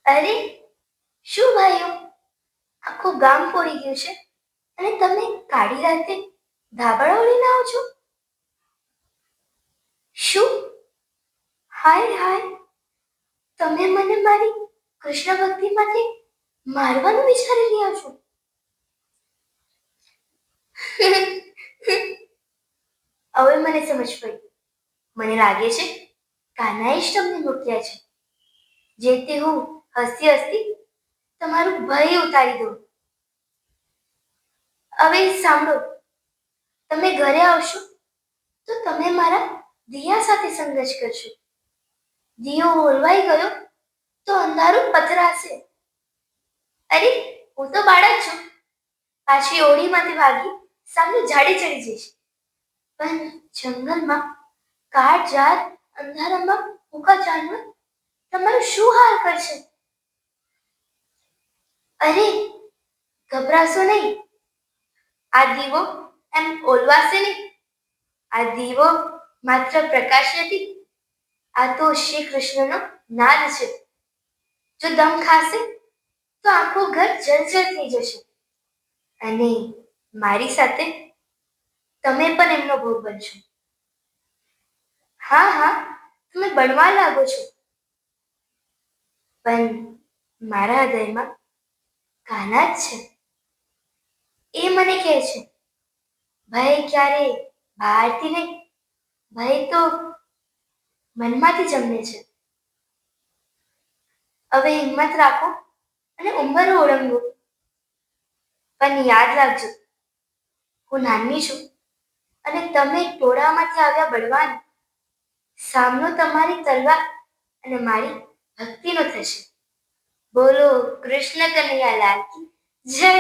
અરે, શું ભાઈઓ, આખું ગામ ફોડી ગયું છે અને તમે કાળી રાતે ધાબળો લઈને આવો છો? શું? હાય હાય, તમે મને મારી કૃષ્ણ ભક્તિ માટે મારવાનું વિચારી રહ્યા છો. હવે મને સમજ પડી. મને લાગે છે કાનાએ જ તમને મોકલ્યા છે, જેથી હું હસતી હસતી તમારું ભય ઉતારી દઉં. હવે સાંભળો, તમે ઘરે આવશો તો તમે મારા દિયા સાથે સંઘર્ષ કરશો. દિયો ઓલવાઈ ગયો તો અંધારું પથરાશે. અરે, હું તો બાળક છું. પાછી ઓળીમાંથી ભાગી સામે ઝાડી ચડી જઈશ. પણ જંગલમાં કાળઝાળ અંધારામાં ભૂખા જાનવર તમારું શું હાલ કરશે? અરે, ગભરાશો નહીં. આ દીવો એમ ઓલવાશે નહીં. આ દીવો માત્ર પ્રકાશ નથી, આ તો શ્રી કૃષ્ણનો નાદ છે. જો દમ ખાશે તો આખું ઘર જર્જર થઈ જશે અને મારી સાથે તમે પણ એમનો ભોગ બનશો. હા હા, તમે બનવા લાગો છો, પણ મારા હૃદયમાં કાના જ છે. એ મને કહે છે ભય ક્યારે બહારથી નહીં, ભય તો મનમાંથી જન્મે છે. હવે હિંમત રાખો અને ઉંમર ઓળંગો. પણ યાદ રાખજો, હું નાની છું અને તમે ટોળામાંથી આવ્યા બળવાન. સામનો તમારી તલવાર અને મારી ભક્તિનો થશે. બોલો કૃષ્ણ કનૈયા લાલ કી જય.